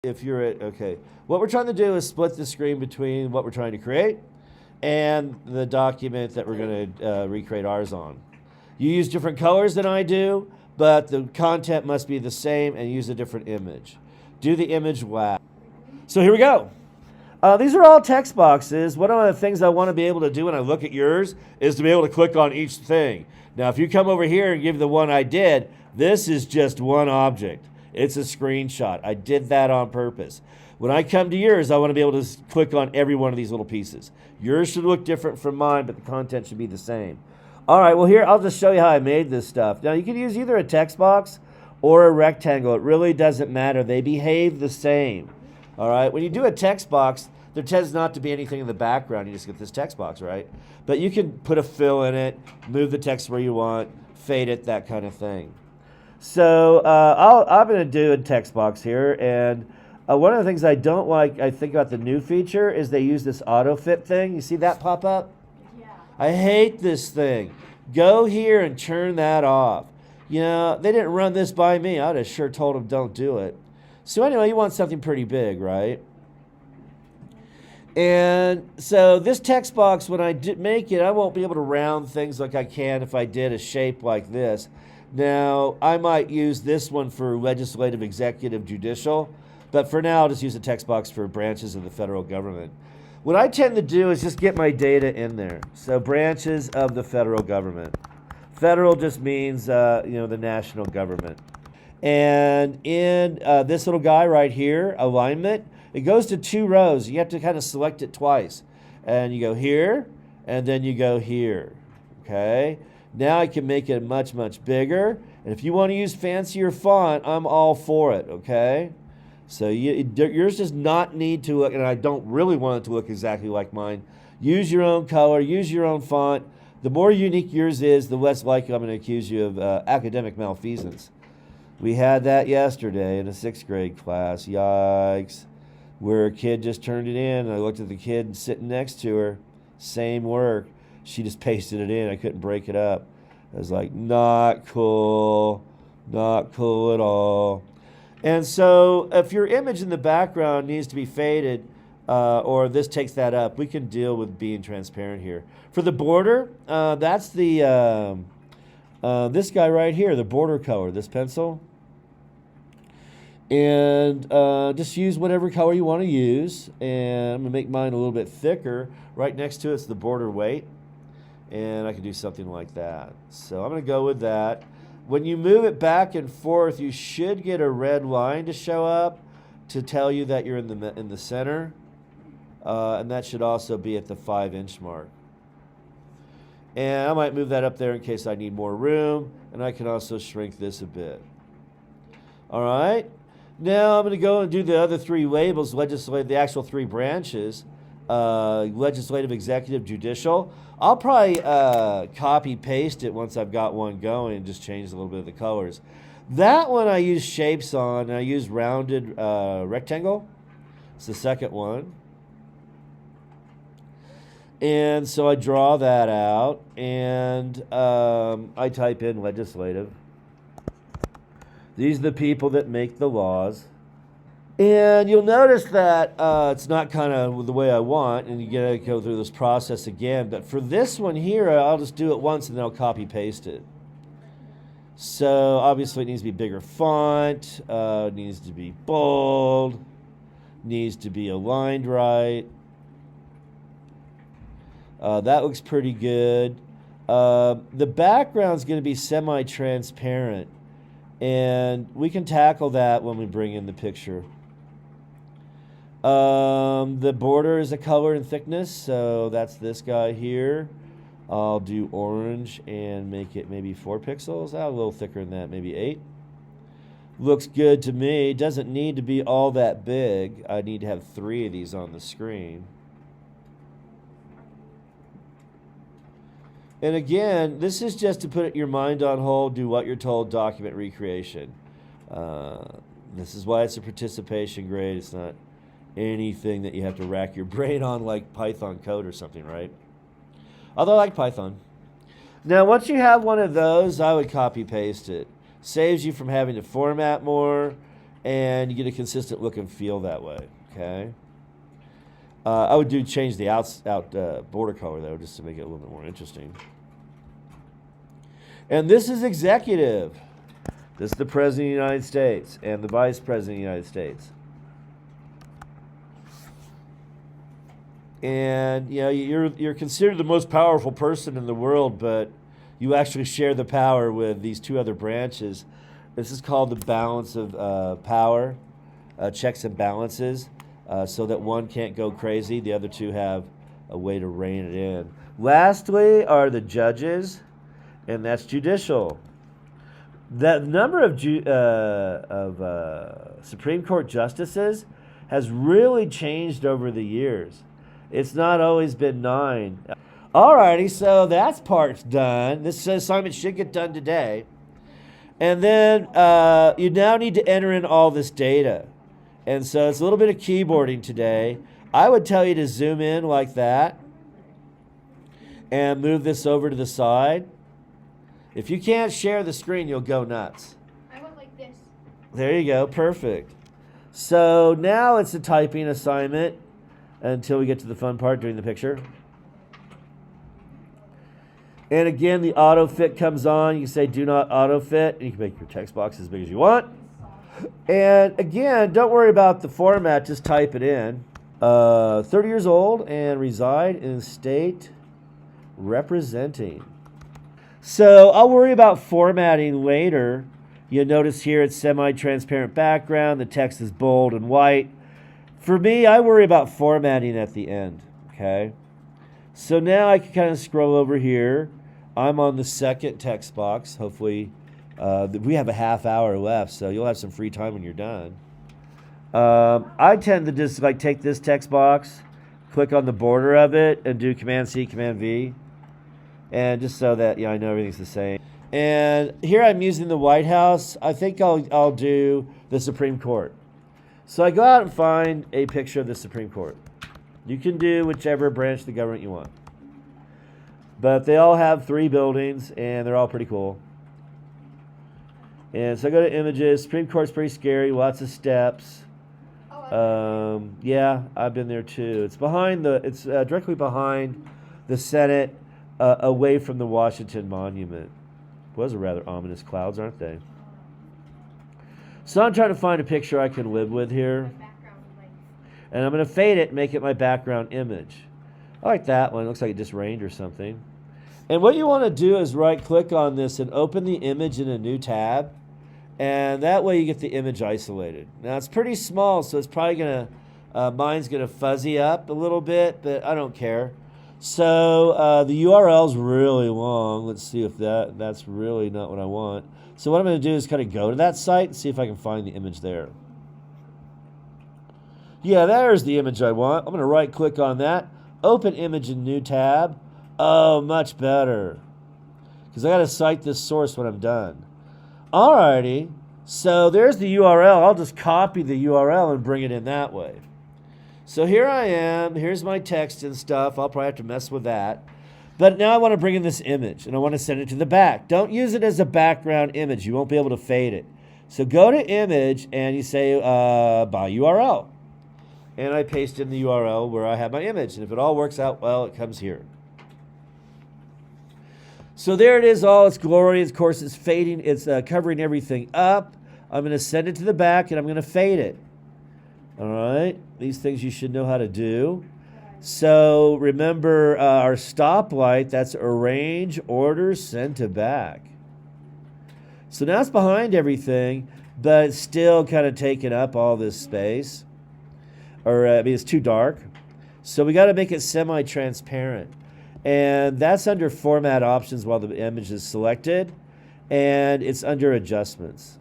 If you're at, okay. What we're trying to do is split the screen between what we're trying to create and the document that we're going to recreate ours on. You use different colors than I do, but the content must be the same and use a different image. Do the image black. So here we go. These are all text boxes. One of the things I want to be able to do when I look at yours is to be able to click on each thing. Now, if you come over here and give the one I did, this is just one object. It's a screenshot. I did that on purpose. When I come to yours, I want to be able to click on every one of these little pieces. Yours should look different from mine, but the content should be the same. All right, well, here, I'll just show you how I made this stuff. Now, you can use either a text box or a rectangle. It really doesn't matter. They behave the same. All right, when you do a text box, there tends not to be anything in the background. You just get this text box, right? But you can put a fill in it, move the text where you want, fade it, that kind of thing. So I'm going to do a text box here. And one of the things I don't like, I think about the new feature, is they use this auto fit thing. You see that pop up? Yeah. I hate this thing. Go here and turn that off. You know, they didn't run this by me. I'd have sure told them don't do it. So anyway, you want something pretty big, right? And so this text box, when I make it, I won't be able to round things like I can if I did a shape like this. Now, I might use this one for legislative, executive, judicial, but for now, I'll just use a text box for branches of the federal government. What I tend to do is just get my data in there. So branches of the federal government. Federal just means, the national government. And in this little guy right here, alignment, it goes to 2 rows. You have to kind of select it twice. And you go here, and then you go here. Okay? Now I can make it much, much bigger. And if you want to use fancier font, I'm all for it. Okay? So yours does not need to look, and I don't really want it to look exactly like mine. Use your own color, use your own font. The more unique yours is, the less likely I'm going to accuse you of academic malfeasance. We had that yesterday in a 6th grade class. Yikes. Where a kid just turned it in, and I looked at the kid sitting next to her. Same work. She just pasted it in. I couldn't break it up. I was like, not cool. Not cool at all. And so if your image in the background needs to be faded, or this takes that up, we can deal with being transparent here. For the border, that's the this guy right here, the border color, this pencil. And just use whatever color you want to use. And I'm going to make mine a little bit thicker. Right next to it's the border weight. And I can do something like that. So I'm going to go with that. When you move it back and forth, you should get a red line to show up to tell you that you're in the center. And that should also be at the 5-inch mark. And I might move that up there in case I need more room. And I can also shrink this a bit. All right. Now I'm going to go and do the other 3 labels, the actual 3 branches, legislative, executive, judicial. I'll probably copy paste it once I've got one going and just change a little bit of the colors. That one I use shapes on, and I use rounded rectangle. It's the second one. And so I draw that out, and I type in legislative. These are the people that make the laws. And you'll notice that it's not kind of the way I want, and you gotta go through this process again. But for this one here, I'll just do it once and then I'll copy paste it. So obviously it needs to be bigger font, needs to be bold, needs to be aligned right. That looks pretty good. The background's gonna be semi-transparent. And we can tackle that when we bring in the picture. The border is a color and thickness, so that's this guy here. I'll do orange and make it maybe 4 pixels. A little thicker than that, maybe 8. Looks good to me. Doesn't need to be all that big. I need to have 3 of these on the screen. And again, this is just to put your mind on hold, do what you're told, document recreation. This is why it's a participation grade. It's not anything that you have to rack your brain on like Python code or something, right? Although I like Python. Now, once you have one of those, I would copy paste it. Saves you from having to format more. and you get a consistent look and feel that way. Okay. I would change the out border color though, just to make it a little bit more interesting. And this is executive. This is the President of the United States and the Vice President of the United States. And you know, you're considered the most powerful person in the world, but you actually share the power with these two other branches. This is called the balance of power, checks and balances, so that one can't go crazy. The other two have a way to rein it in. Lastly are the judges, and that's judicial. The number of Supreme Court justices has really changed over the years. It's not always been 9. Alrighty, so that's part's done. This assignment should get done today. And then you now need to enter in all this data. And so it's a little bit of keyboarding today. I would tell you to zoom in like that and move this over to the side. If you can't share the screen, you'll go nuts. I went like this. There you go, perfect. So now it's a typing assignment until we get to the fun part during the picture. And again, the auto fit comes on. You can say do not auto fit, and you can make your text box as big as you want. And again, don't worry about the format, just type it in. 30 years old and reside in state representing. So I'll worry about formatting later. You'll notice here it's semi-transparent background. The text is bold and white. For me, I worry about formatting at the end, okay? So now I can kind of scroll over here. I'm on the second text box. Hopefully, we have a half hour left, so you'll have some free time when you're done. I tend to just like take this text box, click on the border of it, and do Command-C, Command-V. And just so that, I know everything's the same. And here I'm using the White House. I think I'll do the Supreme Court. So I go out and find a picture of the Supreme Court. You can do whichever branch of the government you want. But they all have 3 buildings, and they're all pretty cool. And so I go to images. Supreme Court's pretty scary, lots of steps. Yeah, I've been there too. It's directly behind the Senate, away from the Washington Monument. Those are rather ominous clouds, aren't they? So I'm trying to find a picture I can live with here. And I'm going to fade it and make it my background image. I like that one. It looks like it just rained or something. And what you want to do is right-click on this and open the image in a new tab. And that way you get the image isolated. Now, it's pretty small, so it's probably going to, mine's going to fuzzy up a little bit, but I don't care. So the URL's really long. Let's see if that's really not what I want. So what I'm going to do is kind of go to that site and see if I can find the image there. Yeah, there's the image I want. I'm going to right-click on that. Open image in new tab. Oh, much better. Because I got to cite this source when I'm done. Alrighty. So there's the URL. I'll just copy the URL and bring it in that way. So here I am. Here's my text and stuff. I'll probably have to mess with that. But now I want to bring in this image, and I want to send it to the back. Don't use it as a background image. You won't be able to fade it. So go to image, and you say by URL. And I paste in the URL where I have my image. And if it all works out well, it comes here. So there it is, all its glory. Of course, it's fading. It's covering everything up. I'm going to send it to the back, and I'm going to fade it. All right? These things you should know how to do. So remember our stoplight, that's arrange, order, send to back. So now it's behind everything, but it's still kind of taking up all this space. Or, it's too dark. So we got to make it semi-transparent. And that's under Format Options while the image is selected. And it's under Adjustments.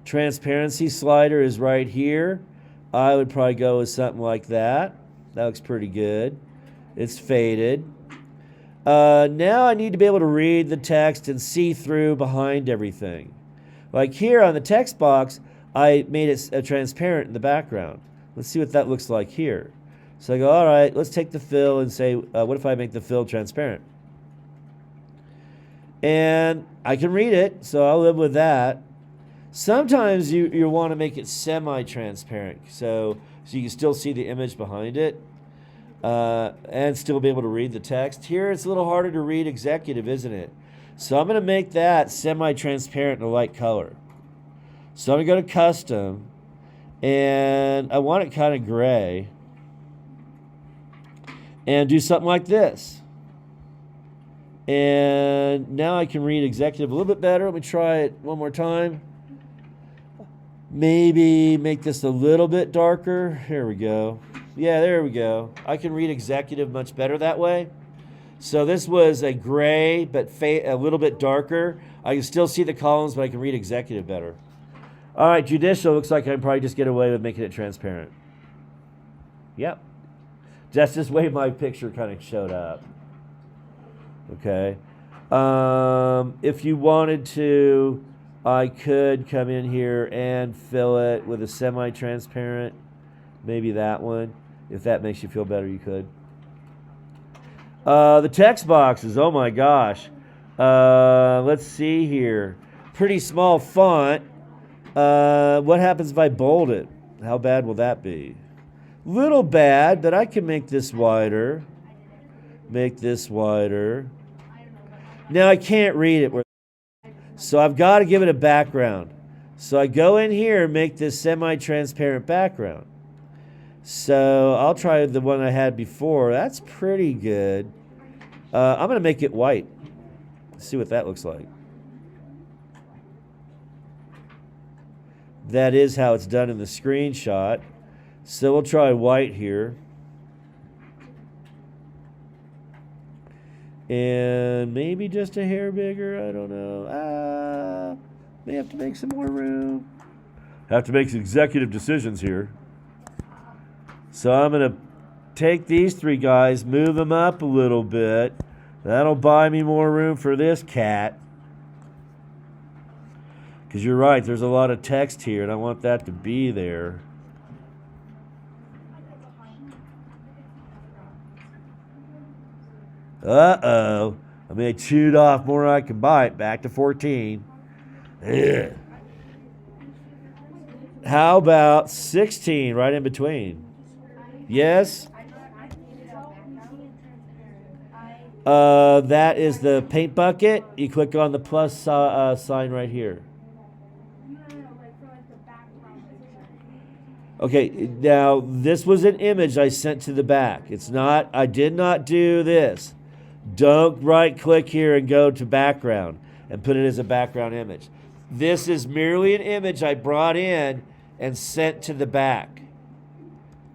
Transparency slider is right here. I would probably go with something like that. That looks pretty good. It's faded. Now I need to be able to read the text and see through behind everything. Like here on the text box, I made it transparent in the background. Let's see what that looks like here. So I go, all right, let's take the fill and say, what if I make the fill transparent? And I can read it, so I'll live with that. Sometimes you want to make it semi-transparent, so you can still see the image behind it, and still be able to read the text. Here it's a little harder to read executive, isn't it? So I'm going to make that semi-transparent in a light color. So I'm going to go to custom, and I want it kind of gray, and do something like this. And now I can read executive a little bit better. Let me try it one more time. Maybe make this a little bit darker. Here we go. Yeah, there we go. I can read executive much better that way. So this was a gray, but a little bit darker. I can still see the columns, but I can read executive better. All right, judicial looks like I can probably just get away with making it transparent. Yep. That's just the way my picture kind of showed up. Okay. If you wanted to, I could come in here and fill it with a semi-transparent. Maybe that one. If that makes you feel better, you could. The text boxes, oh my gosh. Let's see here. Pretty small font. What happens if I bold it? How bad will that be? Little bad, but I can make this wider. Make this wider. Now I can't read it, so I've got to give it a background. So I go in here and make this semi-transparent background. So I'll try the one I had before. That's pretty good. I'm going to make it white. See what that looks like. That is how it's done in the screenshot. So we'll try white here. And maybe just a hair bigger. I don't know. May have to make some more room. Have to make some executive decisions here. So I'm going to take these three guys, move them up a little bit. That'll buy me more room for this cat. Because you're right, there's a lot of text here, and I want that to be there. Uh-oh. I mean, I chewed off more than I can bite. Back to 14. Ugh. How about 16 right in between? Yes? That is the paint bucket. You click on the plus sign right here. Okay, now this was an image I sent to the back. It's not, I did not do this. Don't right click here and go to background and put it as a background image. This is merely an image I brought in and sent to the back.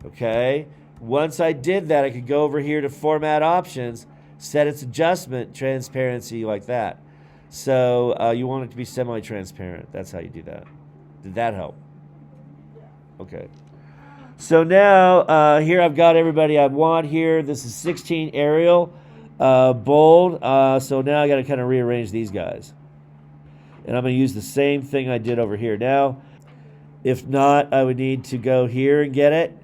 Okay? Once I did that, I could go over here to format options, set its adjustment, transparency, like that. So you want it to be semi-transparent. That's how you do that. Did that help? Okay. So now here I've got everybody I want here. This is 16 Arial, bold. So now I got to kind of rearrange these guys. And I'm going to use the same thing I did over here. Now, if not, I would need to go here and get it.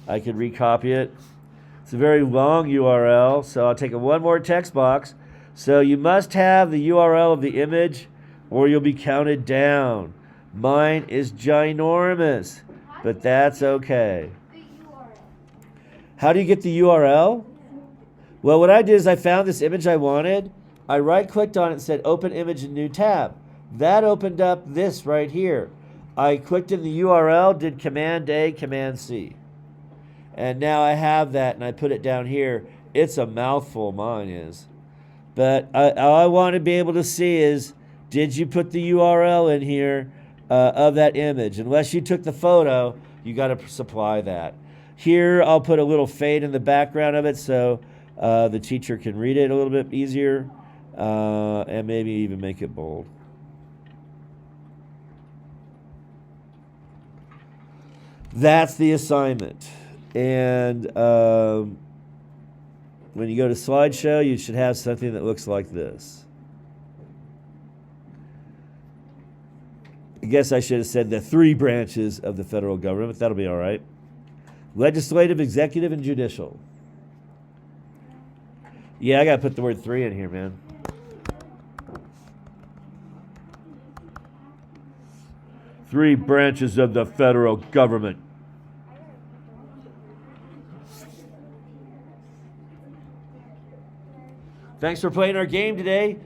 I could recopy it. It's a very long URL, so I'll take one more text box. So you must have the URL of the image or you'll be counted down. Mine is ginormous, but that's okay. How do you get the URL? Well, what I did is I found this image I wanted. I right-clicked on it and said Open Image in New Tab. That opened up this right here. I clicked in the URL, did Command-A, Command-C. And now I have that, and I put it down here. It's a mouthful, mine is. But all I want to be able to see is, did you put the URL in here of that image? Unless you took the photo, you got to supply that. Here, I'll put a little fade in the background of it so the teacher can read it a little bit easier, and maybe even make it bold. That's the assignment. And when you go to slideshow, you should have something that looks like this. I guess I should have said the 3 branches of the federal government. That'll be all right. Legislative, executive, and judicial. Yeah, I got to put the word 3 in here, man. Three branches of the federal government. Thanks for playing our game today.